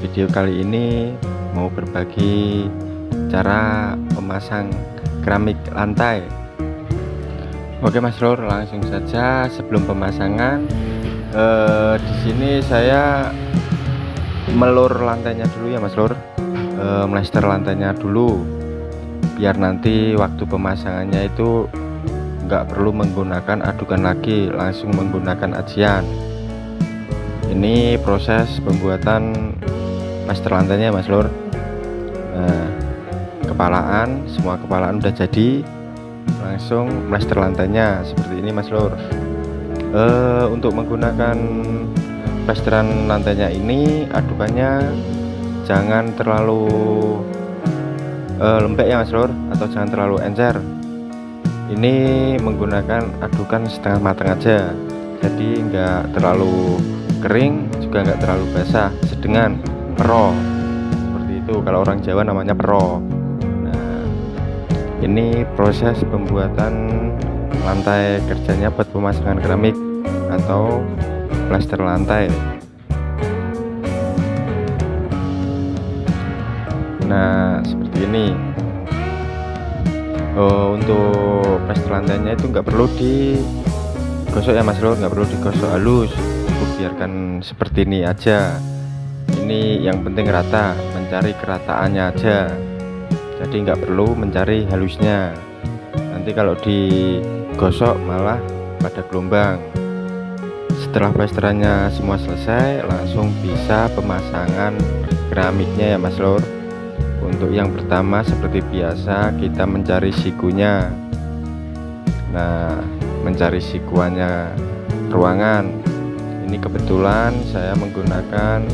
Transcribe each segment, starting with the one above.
Video kali ini mau berbagi cara memasang keramik lantai. Oke Mas Lur, langsung saja sebelum pemasangan. Di sini saya melur lantainya dulu ya Mas Lur, melester lantainya dulu, biar nanti waktu pemasangannya itu nggak perlu menggunakan adukan lagi, langsung menggunakan ajian. Ini proses pembuatan plester lantainya Mas Lur. Nah, semua kepalaan udah jadi, langsung plester lantainya seperti ini Mas Lur. Untuk menggunakan plesteran lantainya ini, adukannya jangan terlalu lembek ya Mas Lur, atau jangan terlalu encer. Ini menggunakan adukan setengah matang aja, jadi nggak terlalu kering juga nggak terlalu basah, sedengan, pero seperti itu. Kalau orang Jawa namanya pero. Nah, ini proses pembuatan lantai kerjanya buat pemasangan keramik atau plester lantai. Nah, seperti ini. Untuk plester lantainya itu nggak perlu digosok ya Mas Lur, nggak perlu digosok halus, cukup biarkan seperti ini aja. Ini yang penting rata, mencari kerataannya aja, jadi nggak perlu mencari halusnya. Nanti kalau digosok malah pada gelombang. Setelah plesterannya semua selesai, langsung bisa pemasangan keramiknya ya Mas Lur. Untuk yang pertama seperti biasa kita mencari sikunya. Nah, mencari sikuannya ruangan. Ini kebetulan saya menggunakan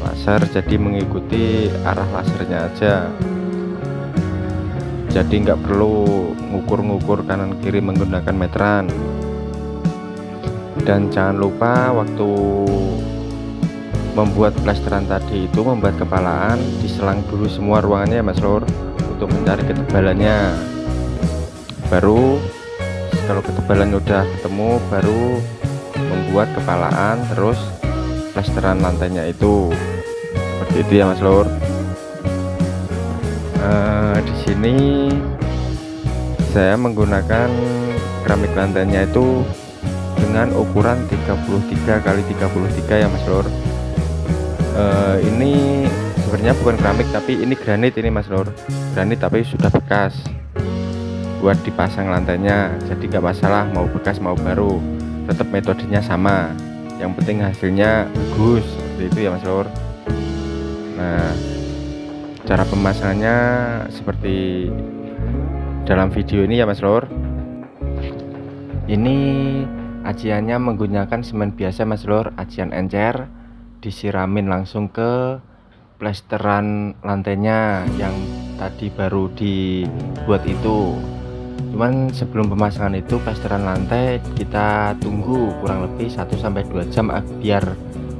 laser, jadi mengikuti arah lasernya aja. Jadi nggak perlu ngukur-ngukur kanan kiri menggunakan meteran. Dan jangan lupa waktu membuat plesteran tadi itu, membuat kepalaan, diselang dulu semua ruangannya ya Mas Lur, untuk mencari ketebalannya. Baru kalau ketebalannya udah ketemu, baru membuat kepalaan, terus plesteran lantainya itu seperti itu ya Mas Lur. Di sini saya menggunakan keramik lantainya itu dengan ukuran 33 x 33 ya Mas Lur. Ini sebenarnya bukan keramik, tapi ini granit ini Mas Lur. Granit tapi sudah bekas buat dipasang lantainya, jadi nggak masalah mau bekas mau baru, tetap metodenya sama, yang penting hasilnya bagus, seperti itu ya Mas Lur. Nah, cara pemasangannya seperti dalam video ini ya Mas Lur. Ini ajiannya menggunakan semen biasa Mas Lur, ajian encer, disiramin langsung ke plesteran lantainya yang tadi baru dibuat itu. Cuman sebelum pemasangan itu, plesteran lantai kita tunggu kurang lebih 1-2 jam biar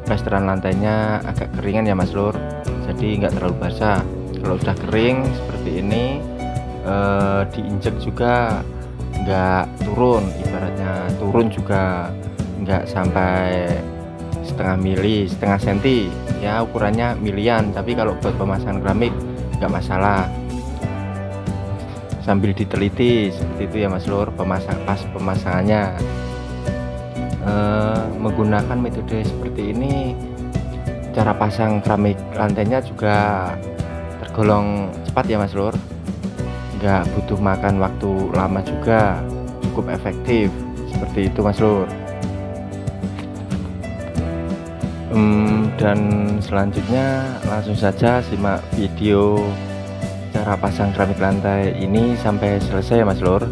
plesteran lantainya agak keringan ya Mas Lur, jadi nggak terlalu basah. Kalau udah kering seperti ini, diinjek juga nggak turun, ibaratnya turun juga nggak sampai setengah senti ya, ukurannya milian. Tapi kalau buat pemasangan keramik nggak masalah, sambil diteliti seperti itu ya Mas Lur. Pas pemasangannya menggunakan metode seperti ini, cara pasang keramik lantainya juga tergolong cepat ya Mas Lur, nggak butuh makan waktu lama juga, cukup efektif seperti itu Mas Lur. Dan selanjutnya langsung saja simak video cara pasang keramik lantai ini sampai selesai ya Mas Lur.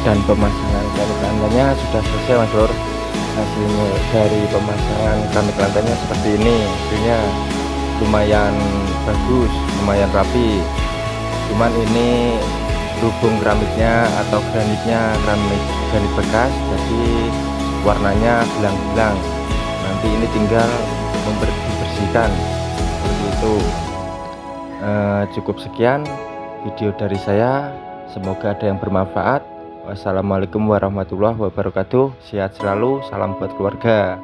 dan pemasangan keramik lantainya sudah selesai Mas Lur. Hasilnya dari pemasangan keramik lantainya seperti ini, hasilnya lumayan bagus, lumayan rapi. Cuman ini lubung keramiknya atau granitnya granit bekas, jadi warnanya belang-belang. Nanti ini tinggal dibersihkan seperti itu. Cukup sekian video dari saya, semoga ada yang bermanfaat. Wassalamualaikum warahmatullahi wabarakatuh. Sehat selalu, salam buat keluarga.